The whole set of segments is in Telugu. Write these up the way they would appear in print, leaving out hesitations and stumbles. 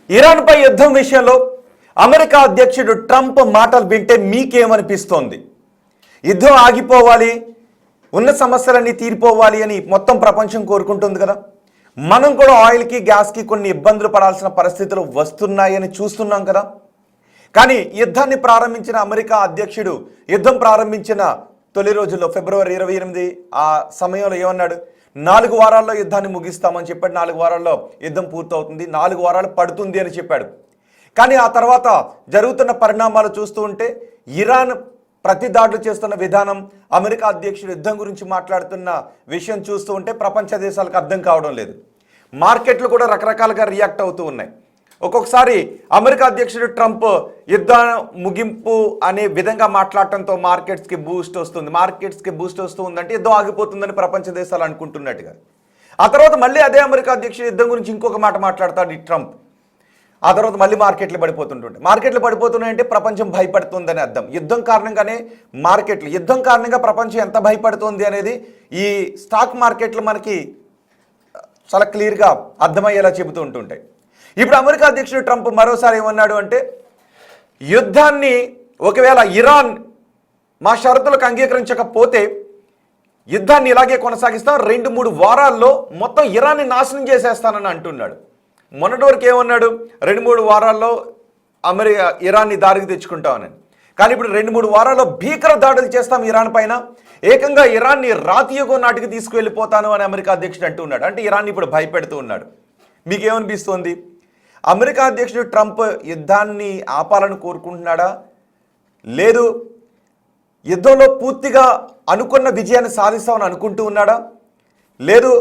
ఇరాన్పై యుద్ధం విషయంలో అమెరికా అధ్యక్షుడు ట్రంప్ మాటలు వింటే మీకేమనిపిస్తోంది? యుద్ధం ఆగిపోవాలి, ఉన్న సమస్యలన్నీ తీరిపోవాలి అని మొత్తం ప్రపంచం కోరుకుంటుంది కదా. మనం కూడా ఆయిల్కి గ్యాస్కి కొన్ని ఇబ్బందులు పడాల్సిన పరిస్థితులు వస్తున్నాయని చూస్తున్నాం కదా. కానీ యుద్ధాన్ని ప్రారంభించిన అమెరికా అధ్యక్షుడు యుద్ధం ప్రారంభించిన తొలి రోజుల్లో ఫిబ్రవరి 28 ఆ సమయంలో ఏమన్నాడు? 4 వారాల్లో యుద్ధాన్ని ముగిస్తామని చెప్పాడు. 4 వారాల్లో యుద్ధం పూర్తవుతుంది, 4 వారాలు పడుతుంది అని చెప్పాడు. కానీ ఆ తర్వాత జరుగుతున్న పరిణామాలు చూస్తూ ఉంటే ఇరాన్ ప్రతి దాడులు చేస్తున్న విధానం, అమెరికా అధ్యక్షుడు యుద్ధం గురించి మాట్లాడుతున్న విషయం చూస్తూ ఉంటే ప్రపంచ దేశాలకు అర్థం కావడం లేదు. మార్కెట్లు కూడా రకరకాలుగా రియాక్ట్ అవుతూ ఉన్నాయి. ఒక్కొక్కసారి అమెరికా అధ్యక్షుడు ట్రంప్ యుద్ధ ముగింపు అనే విధంగా మాట్లాడటంతో మార్కెట్స్కి బూస్ట్ వస్తుందంటే యుద్ధం ఆగిపోతుందని ప్రపంచ దేశాలు అనుకుంటున్నట్టుగా. ఆ తర్వాత మళ్ళీ అదే అమెరికా అధ్యక్షుడు యుద్ధం గురించి ఇంకొక మాట మాట్లాడతాడు ఈ ట్రంప్. ఆ తర్వాత మళ్ళీ మార్కెట్లు పడిపోతున్నాయంటే ప్రపంచం భయపడుతుందని అర్థం. యుద్ధం కారణంగానే యుద్ధం కారణంగా ప్రపంచం ఎంత భయపడుతుంది అనేది ఈ స్టాక్ మార్కెట్లు మనకి చాలా క్లియర్గా అర్థమయ్యేలా చెబుతూ ఉంటుంటాయి. ఇప్పుడు అమెరికా అధ్యక్షుడు ట్రంప్ మరోసారి ఏమన్నాడు అంటే, యుద్ధాన్ని ఒకవేళ ఇరాన్ మా షరతులకు అంగీకరించకపోతే యుద్ధాన్ని ఇలాగే కొనసాగిస్తాం, 2-3 వారాల్లో మొత్తం ఇరాన్ని నాశనం చేసేస్తానని అంటున్నాడు. మొన్నటి వరకు ఏమన్నాడు? 2-3 వారాల్లో ఇరాన్ని దారికి తెచ్చుకుంటామని. కానీ ఇప్పుడు 2-3 వారాల్లో భీకర దాడులు చేస్తాం ఇరాన్ పైన, ఏకంగా ఇరాన్ని రాతియుగం నాటికి తీసుకువెళ్ళిపోతాను అని అమెరికా అధ్యక్షుడు అంటూ ఉన్నాడు. అంటే ఇరాన్ని ఇప్పుడు భయపెడుతూ ఉన్నాడు. మీకేమనిపిస్తోంది? అమెరికా అధ్యక్షుడు ట్రంప్ యుద్ధాన్ని ఆపాలని కోరుకుంటున్నాడా, లేదు యుద్ధంలో పూర్తిగా అనుకున్న విజయాన్ని సాధిస్తామని అనుకుంటూ ఉన్నాడా, లేదు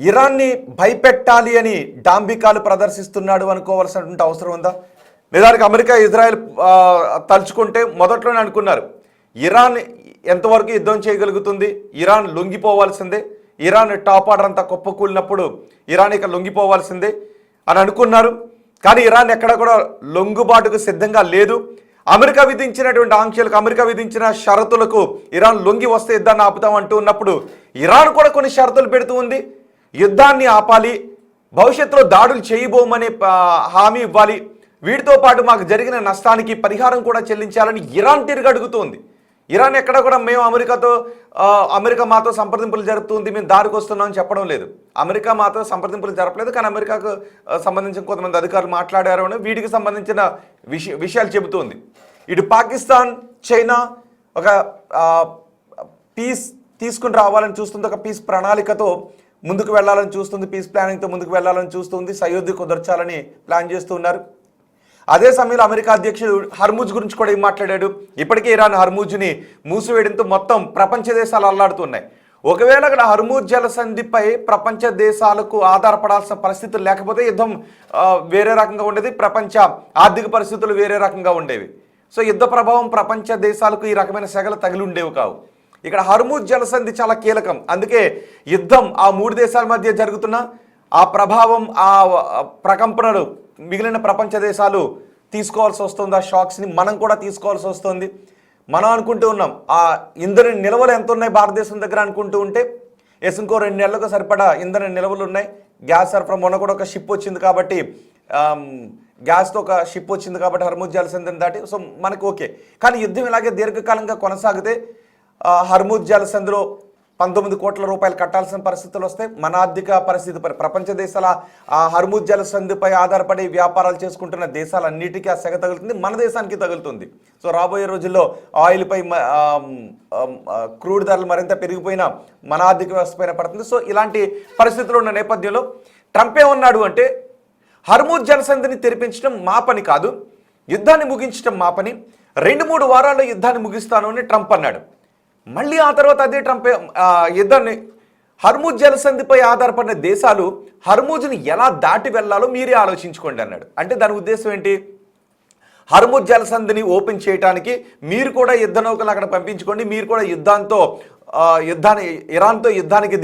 ఇరాన్ని భయపెట్టాలి అని డాంబికాలు ప్రదర్శిస్తున్నాడు అనుకోవాల్సినటువంటి అవసరం ఉందా? నిజానికి అమెరికా ఇజ్రాయెల్ తలుచుకుంటే మొదట్లోనే అనుకున్నారు ఇరాన్ ఎంతవరకు యుద్ధం చేయగలుగుతుంది, ఇరాన్ లొంగిపోవాల్సిందే, ఇరాన్ టాప్ ఆర్డర్ అంతా కుప్పకూలినప్పుడు ఇరాన్ ఇక లొంగిపోవాల్సిందే అని అనుకున్నారు. కానీ ఇరాన్ ఎక్కడ కూడా లొంగుబాటుకు సిద్ధంగా లేదు. అమెరికా విధించినటువంటి ఆంక్షలకు, అమెరికా విధించిన షరతులకు ఇరాన్ లొంగి వస్తే యుద్ధాన్ని ఆపుతాం అంటూ ఉన్నప్పుడు ఇరాన్ కూడా కొన్ని షరతులు పెడుతూ ఉంది. యుద్ధాన్ని ఆపాలి, భవిష్యత్తులో దాడులు చేయబోమనే హామీ ఇవ్వాలి, వీటితో పాటు మాకు జరిగిన నష్టానికి పరిహారం కూడా చెల్లించాలని ఇరాన్ తిరిగి అడుగుతోంది. ఇరాన్ ఎక్కడ కూడా మేము అమెరికా మాతో సంప్రదింపులు జరుపుతుంది, మేము దారికి వస్తున్నాం అని చెప్పడం లేదు. అమెరికా మాతో సంప్రదింపులు జరపలేదు, కానీ అమెరికాకు సంబంధించిన కొంతమంది అధికారులు మాట్లాడారు అని వీటికి సంబంధించిన విషయాలు చెబుతోంది. ఇటు పాకిస్తాన్, చైనా ఒక పీస్ తీసుకుని రావాలని చూస్తుంది, ఒక పీస్ ప్రణాళికతో ముందుకు వెళ్ళాలని చూస్తుంది, పీస్ ప్లానింగ్తో ముందుకు వెళ్ళాలని చూస్తుంది, సయోధ్య కుదర్చాలని ప్లాన్ చేస్తున్నారు. అదే సమయంలో అమెరికా అధ్యక్షుడు హర్ముజ్ గురించి కూడా ఏం మాట్లాడాడు? ఇప్పటికే ఇరాన్ హర్ముజ్ని మూసివేయడంతో మొత్తం ప్రపంచ దేశాలు అల్లాడుతున్నాయి. ఒకవేళ అక్కడ హర్ముజ్ జలసంధిపై ప్రపంచ దేశాలకు ఆధారపడాల్సిన పరిస్థితులు లేకపోతే యుద్ధం వేరే రకంగా ఉండేది, ప్రపంచ ఆర్థిక పరిస్థితులు వేరే రకంగా ఉండేవి. సో యుద్ధ ప్రభావం ప్రపంచ దేశాలకు ఈ రకమైన సెగలు తగిలి ఉండేవి కావు. ఇక్కడ హర్ముజ్ జలసంధి చాలా కీలకం. అందుకే యుద్ధం ఆ 3 దేశాల మధ్య జరుగుతున్న ఆ ప్రభావం, ఆ ప్రకంపనలు మిగిలిన ప్రపంచ దేశాలు తీసుకోవాల్సి వస్తుంది. ఆ షాక్స్ని మనం కూడా తీసుకోవాల్సి వస్తుంది. మనం అనుకుంటూ ఉన్నాం ఆ ఇంధన నిల్వలు ఎంత ఉన్నాయి భారతదేశం దగ్గర అనుకుంటూ ఉంటే, ఇంకో 2 నెలలకు సరిపడా ఇంధన నిల్వలు ఉన్నాయి. గ్యాస్ సరఫరా మొన్న కూడా ఒక షిప్ వచ్చింది కాబట్టి, గ్యాస్తో ఒక షిప్ వచ్చింది కాబట్టి హర్ముజ్ జలసంధిని దాటి, సో మనకు ఓకే. కానీ యుద్ధం ఇలాగే దీర్ఘకాలంగా కొనసాగితే హర్ముజ్ జలసంధిలో 19 కోట్ల రూపాయలు కట్టాల్సిన పరిస్థితులు వస్తాయి. మన ఆర్థిక పరిస్థితి ప్రపంచ దేశాల ఆ హర్ముజ్ జలసంధిపై ఆధారపడి వ్యాపారాలు చేసుకుంటున్న దేశాలన్నిటికీ ఆ సెగ తగులుతుంది, మన దేశానికి తగులుతుంది. సో రాబోయే రోజుల్లో ఆయిల్పై క్రూడ్ ధరలు మరింత పెరిగిపోయినా మన ఆర్థిక వ్యవస్థ పైన పడుతుంది. సో ఇలాంటి పరిస్థితులు ఉన్న నేపథ్యంలో ట్రంప్ ఏమన్నాడు అంటే, హర్ముజ్ జలసంధిని తెరిపించడం మా పని కాదు, యుద్ధాన్ని ముగించడం మా పని, 2-3 వారాల్లో యుద్ధాన్ని ముగిస్తాను అని ట్రంప్ అన్నాడు. మళ్ళీ ఆ తర్వాత అదే ట్రంప్ యుద్ధాన్ని హర్ముజ్ జలసంధిపై ఆధారపడిన దేశాలు హర్ముజ్ని ఎలా దాటి వెళ్ళాలో మీరే ఆలోచించుకోండి అన్నాడు. అంటే దాని ఉద్దేశం ఏంటి? హర్ముజ్ జలసంధిని ఓపెన్ చేయడానికి మీరు కూడా యుద్ధ నౌకలు అక్కడ పంపించుకోండి, మీరు కూడా ఇరాన్తో యుద్ధానికి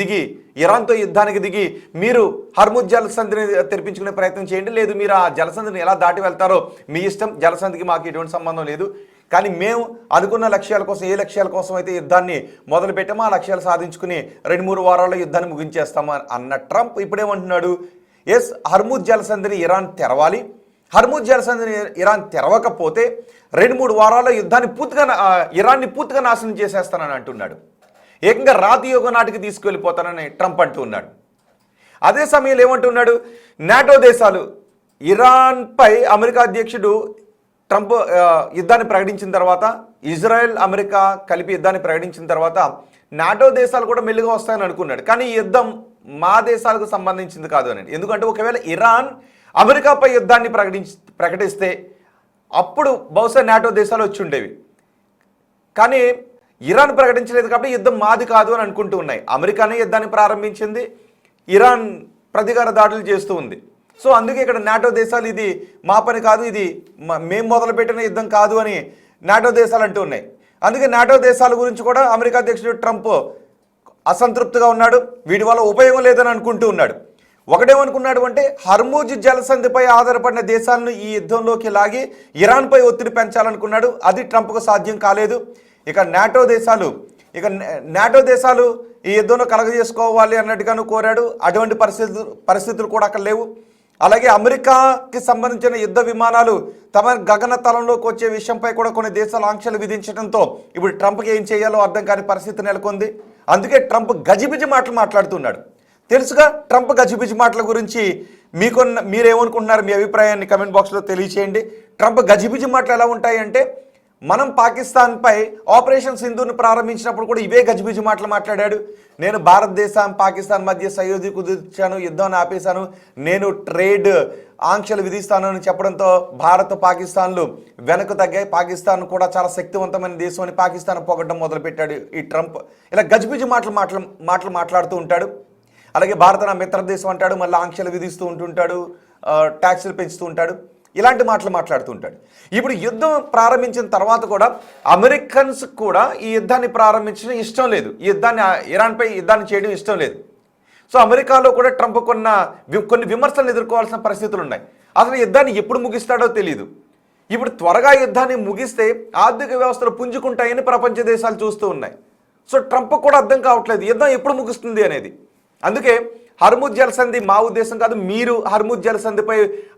దిగి మీరు హర్ముజ్ జలసంధిని తెరిపించుకునే ప్రయత్నం చేయండి, లేదు మీరు ఆ జలసంధిని ఎలా దాటి వెళ్తారో మీ ఇష్టం, జలసంధికి మాకు ఎటువంటి సంబంధం లేదు. కానీ మేము అనుకున్న లక్ష్యాల కోసం, ఏ లక్ష్యాల కోసం అయితే యుద్ధాన్ని మొదలు పెట్టామో ఆ లక్ష్యాలు సాధించుకుని 2-3 వారాల్లో యుద్ధాన్ని ముగించేస్తామని అన్న ట్రంప్ ఇప్పుడేమంటున్నాడు? హర్ముజ్ జలసంధిని ఇరాన్ తెరవాలి, హర్ముజ్ జలసంధిని ఇరాన్ తెరవకపోతే 2-3 వారాల్లో ఇరాన్ని పూర్తిగా నాశనం చేసేస్తానని అంటున్నాడు. ఏకంగా రాతియోగ నాటికి తీసుకువెళ్ళిపోతానని ట్రంప్ అంటూ ఉన్నాడు. అదే సమయంలో ఏమంటున్నాడు, నాటో దేశాలు ఇరాన్పై అమెరికా అధ్యక్షుడు ట్రంప్ యుద్ధాన్ని ప్రకటించిన తర్వాత, ఇజ్రాయెల్ అమెరికా కలిపి యుద్ధాన్ని ప్రకటించిన తర్వాత నాటో దేశాలు కూడా మెల్లిగా వస్తాయని అనుకున్నాడు. కానీ ఈ యుద్ధం మా దేశాలకు సంబంధించింది కాదు అని. ఎందుకంటే ఒకవేళ ఇరాన్ అమెరికాపై యుద్ధాన్ని ప్రకటిస్తే అప్పుడు బహుశా నాటో దేశాలు వచ్చి ఉండేవి. కానీ ఇరాన్ ప్రకటించలేదు కాబట్టి యుద్ధం మాది కాదు అని అనుకుంటూ ఉన్నాయి. అమెరికానే యుద్ధాన్ని ప్రారంభించింది, ఇరాన్ ప్రతీకార దాడులు చేస్తూ ఉంది. సో అందుకే ఇక్కడ నాటో దేశాలు ఇది మా పని కాదు, ఇది మేము మొదలుపెట్టిన యుద్ధం కాదు అని నాటో దేశాలు అంటూ ఉన్నాయి. అందుకే నాటో దేశాల గురించి కూడా అమెరికా అధ్యక్షుడు ట్రంప్ అసంతృప్తిగా ఉన్నాడు. వీటి వల్ల ఉపయోగం లేదని అనుకుంటూ ఉన్నాడు. ఒకటేమనుకున్నాడు అంటే హర్ముజ్ జలసంధిపై ఆధారపడిన దేశాలను ఈ యుద్ధంలోకి లాగి ఇరాన్పై ఒత్తిడి పెంచాలనుకున్నాడు. అది ట్రంప్కు సాధ్యం కాలేదు. ఇక నాటో దేశాలు ఈ యుద్ధంలో కలగజేసుకోవాలి అన్నట్టుగాను కోరాడు. అటువంటి పరిస్థితులు కూడా అక్కడ లేవు. అలాగే అమెరికాకి సంబంధించిన యుద్ధ విమానాలు తమ గగన తలంలోకి వచ్చే విషయంపై కూడా కొన్ని దేశాలు ఆంక్షలు విధించడంతో ఇప్పుడు ట్రంప్కి ఏం చేయాలో అర్థం కాని పరిస్థితి నెలకొంది. అందుకే ట్రంప్ గజిబిజి మాటలు మాట్లాడుతున్నాడు. తెలుసుగా ట్రంప్ గజిబిజి మాటల గురించి మీరేమనుకుంటున్నారు? మీ అభిప్రాయాన్ని కమెంట్ బాక్స్లో తెలియచేయండి. ట్రంప్ గజిబిజి మాటలు ఎలా ఉంటాయి అంటే, మనం పాకిస్తాన్పై ఆపరేషన్ సింధూర్ని ప్రారంభించినప్పుడు కూడా ఇవే గజిబిజి మాటలు మాట్లాడాడు. నేను భారతదేశం పాకిస్తాన్ మధ్య సయోధ్య కుదిర్చాను, యుద్ధాన్ని ఆపేశాను, నేను ట్రేడ్ ఆంక్షలు విధిస్తానని చెప్పడంతో భారత్ పాకిస్తాన్లు వెనక్కు తగ్గాయి. పాకిస్తాన్ కూడా చాలా శక్తివంతమైన దేశం అని పాకిస్తాన్ పొగడ్డం మొదలుపెట్టాడు ఈ ట్రంప్. ఇలా గజిబిజి మాటలు మాట్లాడుతూ ఉంటాడు. అలాగే భారత నా మిత్ర దేశం అంటాడు, మళ్ళీ ఆంక్షలు విధిస్తూ ఉంటుంటాడు, ట్యాక్సులు పెంచుతూ ఉంటాడు, ఇలాంటి మాటలు మాట్లాడుతూ ఉంటాడు. ఇప్పుడు యుద్ధం ప్రారంభించిన తర్వాత కూడా అమెరికన్స్ కూడా ఈ యుద్ధాన్ని ప్రారంభించడం ఇష్టం లేదు, ఇరాన్పై యుద్ధాన్ని చేయడం ఇష్టం లేదు. సో అమెరికాలో కూడా ట్రంప్ కొన్ని విమర్శలు ఎదుర్కోవాల్సిన పరిస్థితులు ఉన్నాయి. అసలు యుద్ధాన్ని ఎప్పుడు ముగిస్తాడో తెలియదు. ఇప్పుడు త్వరగా యుద్ధాన్ని ముగిస్తే ఆర్థిక వ్యవస్థలు పుంజుకుంటాయని ప్రపంచ దేశాలు చూస్తూ ఉన్నాయి. సో ట్రంప్ కూడా అర్థం కావట్లేదు యుద్ధం ఎప్పుడు ముగుస్తుంది అనేది. అందుకే హర్ముజ్ జలసంధి మా ఉద్దేశం కాదు, మీరు హర్ముజ్ జలసంధిపై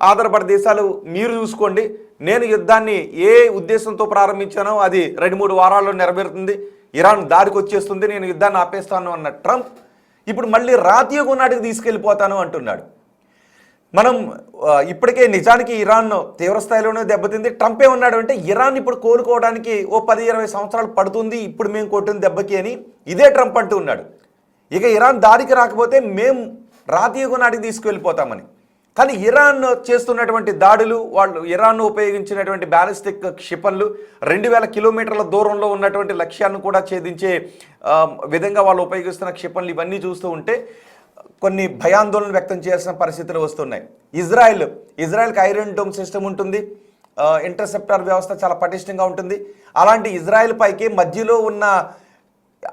ఆధారపడే దేశాలు మీరు చూసుకోండి, నేను యుద్ధాన్ని ఏ ఉద్దేశంతో ప్రారంభించానో అది 2-3 వారాల్లో నెరవేరుతుంది, ఇరాన్ దారికి వచ్చేస్తుంది, నేను యుద్ధాన్ని ఆపేస్తాను అన్న ట్రంప్ ఇప్పుడు మళ్ళీ రాతియోగం నాటికి తీసుకెళ్ళిపోతాను అంటున్నాడు. మనం ఇప్పటికే నిజానికి ఇరాన్ తీవ్రస్థాయిలోనే దెబ్బతింది. ట్రంప్ ఏమన్నాడు అంటే ఇరాన్ ఇప్పుడు కోలుకోవడానికి ఓ 10-20 సంవత్సరాలు పడుతుంది ఇప్పుడు మేము కొట్టిన దెబ్బకి అని ఇదే ట్రంప్ అంటూ ఉన్నాడు. ఇక ఇరాన్ దారికి రాకపోతే మేము రాతియోగం నాటికి తీసుకువెళ్ళిపోతామని. కానీ ఇరాన్ చేస్తున్నటువంటి దాడులు, వాళ్ళు ఇరాన్ ఉపయోగించినటువంటి బ్యాలిస్టిక్ క్షిపణులు 2000 కిలోమీటర్ల దూరంలో ఉన్నటువంటి లక్ష్యాన్ని కూడా ఛేదించే విధంగా వాళ్ళు ఉపయోగిస్తున్న క్షిపణులు ఇవన్నీ చూస్తూ ఉంటే కొన్ని భయాందోళన వ్యక్తం చేయాల్సిన పరిస్థితులు వస్తున్నాయి. ఇజ్రాయెల్కి ఐరన్ డోమ్ సిస్టమ్ ఉంటుంది, ఇంటర్సెప్టార్ వ్యవస్థ చాలా పటిష్టంగా ఉంటుంది. అలాంటి ఇజ్రాయెల్ పైకి మధ్యలో ఉన్న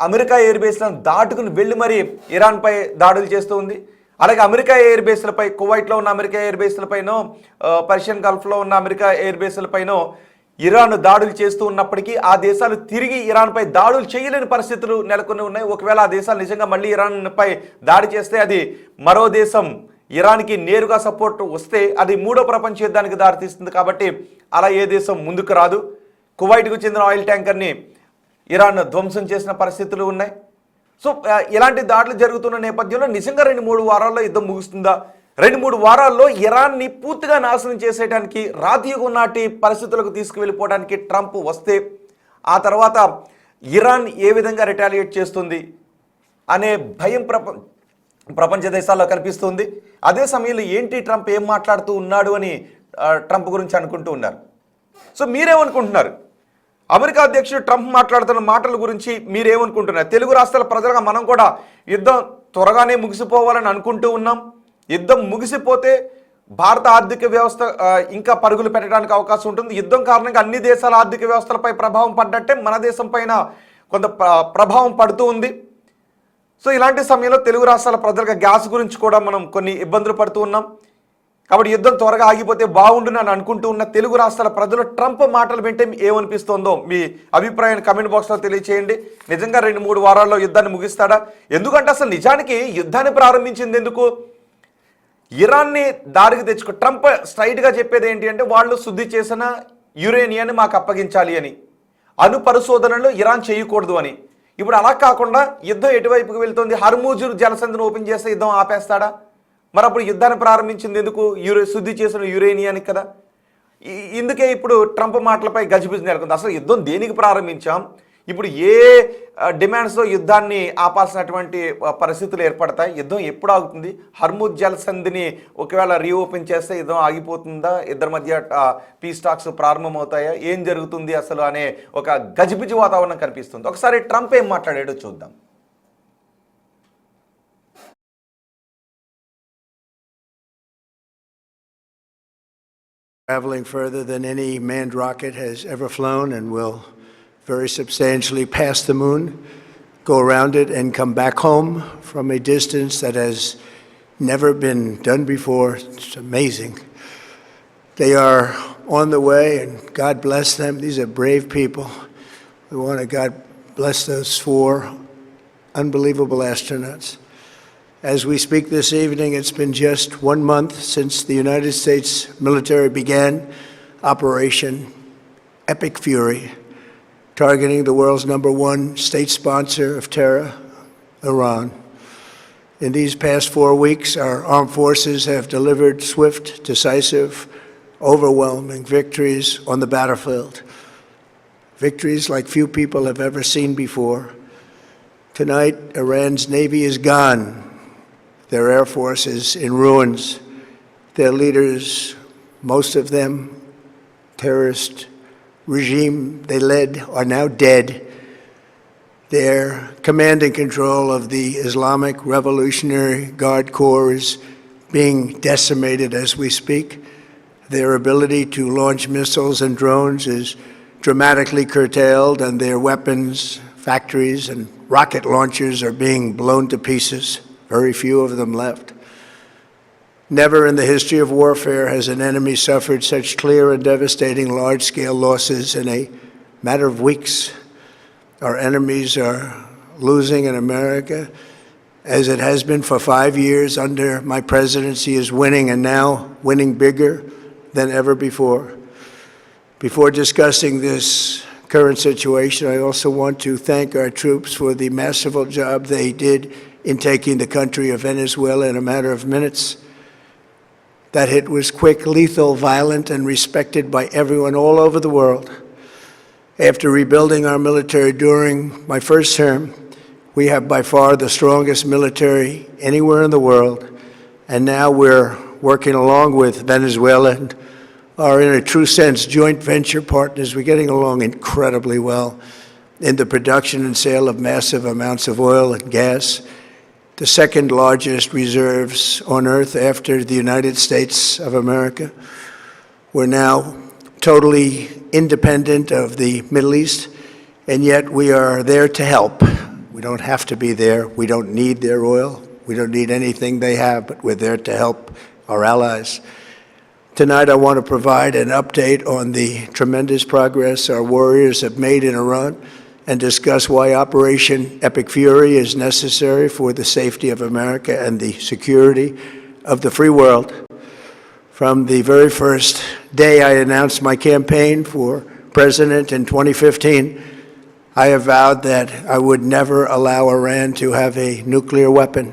అమెరికా ఎయిర్ బేస్లను దాటుకుని వెళ్ళి మరి ఇరాన్పై దాడులు చేస్తూ ఉంది. అలాగే అమెరికా ఎయిర్ బేస్లపై, కువైట్లో ఉన్న అమెరికా ఎయిర్ బేస్లపైనో, పర్షియన్ గల్ఫ్లో ఉన్న అమెరికా ఎయిర్ బేస్లపైనో ఇరాన్ దాడులు చేస్తూ ఉన్నప్పటికీ ఆ దేశాలు తిరిగి ఇరాన్పై దాడులు చేయలేని పరిస్థితులు నెలకొని ఉన్నాయి. ఒకవేళ ఆ దేశాలు నిజంగా మళ్ళీ ఇరాన్పై దాడి చేస్తే అది మరో దేశం ఇరాన్కి నేరుగా సపోర్ట్ వస్తే అది 3వ ప్రపంచ యుద్ధానికి దారితీస్తుంది. కాబట్టి అలా ఏ దేశం ముందుకు రాదు. కువైట్కు చెందిన ఆయిల్ ట్యాంకర్ని ఇరాన్ ధ్వంసం చేసిన పరిస్థితులు ఉన్నాయి. సో ఇలాంటి దాడులు జరుగుతున్న నేపథ్యంలో నిజంగా 2-3 వారాల్లో యుద్ధం ముగుస్తుందా? 2-3 వారాల్లో ఇరాన్ని పూర్తిగా నాశనం చేసేయడానికి, రాతియుగం నాటి పరిస్థితులకు తీసుకువెళ్ళిపోవడానికి ట్రంప్ వస్తే ఆ తర్వాత ఇరాన్ ఏ విధంగా రిటాలియేట్ చేస్తుంది అనే భయం ప్రపంచ దేశాల్లో కనిపిస్తుంది. అదే సమయంలో ఏంటి ట్రంప్ ఏం మాట్లాడుతూ ఉన్నాడు అని ట్రంప్ గురించి అనుకుంటూ ఉన్నారు. సో మీరేమనుకుంటున్నారు? అమెరికా అధ్యక్షుడు ట్రంప్ మాట్లాడుతున్న మాటల గురించి మీరేమనుకుంటున్నారు? తెలుగు రాష్ట్రాల ప్రజలుగా మనం కూడా యుద్ధం త్వరగానే ముగిసిపోవాలని అనుకుంటూ ఉన్నాం. యుద్ధం ముగిసిపోతే భారత ఆర్థిక వ్యవస్థ ఇంకా పరుగులు పెట్టడానికి అవకాశం ఉంటుంది. యుద్ధం కారణంగా అన్ని దేశాల ఆర్థిక వ్యవస్థలపై ప్రభావం పడ్డట్టే మన దేశం పైన కొంత ప్రభావం పడుతూ ఉంది. సో ఇలాంటి సమయంలో తెలుగు రాష్ట్రాల ప్రజలుగా గ్యాస్ గురించి కూడా మనం కొన్ని ఇబ్బందులు పడుతూ ఉన్నాం. కాబట్టి యుద్ధం త్వరగా ఆగిపోతే బాగుండునని అనుకుంటూ ఉన్న తెలుగు రాష్ట్రాల ప్రజలు ట్రంప్ మాటలు వింటే ఏమనిపిస్తోందో మీ అభిప్రాయాన్ని కమెంట్ బాక్స్లో తెలియచేయండి. నిజంగా 2-3 వారాల్లో యుద్ధాన్ని ముగిస్తాడా? ఎందుకంటే అసలు నిజానికి యుద్ధాన్ని ప్రారంభించింది ఎందుకు? ఇరాన్ని దారికి తెచ్చుకో ట్రంప్ స్ట్రైట్గా చెప్పేది ఏంటి అంటే వాళ్ళు శుద్ధి చేసిన యురేనియాన్ని మాకు అప్పగించాలి అని, అణు పరిశోధనలు ఇరాన్ చేయకూడదు అని. ఇప్పుడు అలా కాకుండా యుద్ధం ఎటువైపుకి వెళ్తుంది? హర్మూజ్ జలసంధిని ఓపెన్ చేస్తే యుద్ధం ఆపేస్తాడా? మరి అప్పుడు యుద్ధాన్ని ప్రారంభించింది ఎందుకు? శుద్ధి చేసిన యురేనియానికి కదా. ఇందుకే ఇప్పుడు ట్రంప్ మాటలపై గజిబిజి నెలకొంది. అసలు యుద్ధం దేనికి ప్రారంభించాం? ఇప్పుడు ఏ డిమాండ్స్తో యుద్ధాన్ని ఆపాల్సినటువంటి పరిస్థితులు ఏర్పడతాయి? యుద్ధం ఎప్పుడు ఆగుతుంది? హర్మూజ్ జలసంధిని ఒకవేళ రీఓపెన్ చేస్తే యుద్ధం ఆగిపోతుందా? ఇద్దరి మధ్య పీస్ టాక్స్ ప్రారంభమవుతాయా? ఏం జరుగుతుంది అసలు అనే ఒక గజిబిజి వాతావరణం కనిపిస్తుంది. ఒకసారి ట్రంప్ ఏం మాట్లాడాడో చూద్దాం. Traveling further than any manned rocket has ever flown, and will very substantially pass the moon, go around it, and come back home from a distance that has never been done before. It's amazing. They are on the way, and God bless them. These are brave people. We want to God bless those 4 unbelievable astronauts. As we speak this evening, it's been just 1 month since the United States military began Operation Epic Fury, targeting the world's #1 state sponsor of terror, Iran. In these past 4 weeks, our armed forces have delivered swift, decisive, overwhelming victories on the battlefield. Victories like few people have ever seen before. Tonight, Iran's Navy is gone. Their Air Force is in ruins. Their leaders, most of them terrorist regime they led, are now dead. Their command and control of the Islamic Revolutionary Guard Corps is being decimated as we speak. Their ability to launch missiles and drones is dramatically curtailed, and their weapons, factories, and rocket launchers are being blown to pieces. Very few of them left. Never in the history of warfare has an enemy suffered such clear and devastating large-scale losses in a matter of weeks. Our enemies are losing in America, as it has been for 5 years under my presidency, is winning, and now winning bigger than ever before. Before discussing this current situation, I also want to thank our troops for the masterful job they did in taking the country of Venezuela in a matter of minutes. That hit was quick, lethal, violent, and respected by everyone all over the world. After rebuilding our military during my first term, we have by far the strongest military anywhere in the world, and now we're working along with Venezuela and are in a true sense joint venture partners. We're getting along incredibly well in the production and sale of massive amounts of oil and gas, the second largest reserves on earth after the United States of America. We're now totally independent of the Middle East, and yet we are there to help. We don't have to be there. We don't need their oil. We don't need anything they have, but we're there to help our allies. Tonight, I want to provide an update on the tremendous progress our warriors have made in Iran, and discuss why Operation Epic Fury is necessary for the safety of America and the security of the free world. From the very first day I announced my campaign for president in 2015, I have vowed that I would never allow Iran to have a nuclear weapon.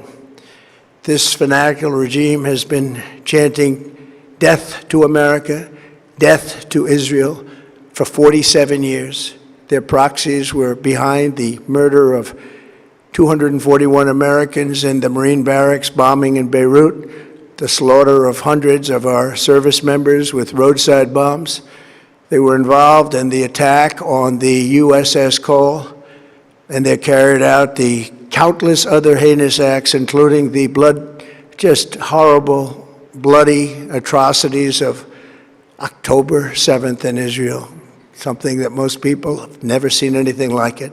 This fanatical regime has been chanting death to America, death to Israel for 47 years. Their proxies were behind the murder of 241 Americans in the Marine barracks bombing in Beirut, the slaughter of hundreds of our service members with roadside bombs. They were involved in the attack on the USS Cole, and they carried out the countless other heinous acts, including the just horrible, bloody atrocities of October 7th in Israel. Something that most people have never seen anything like it.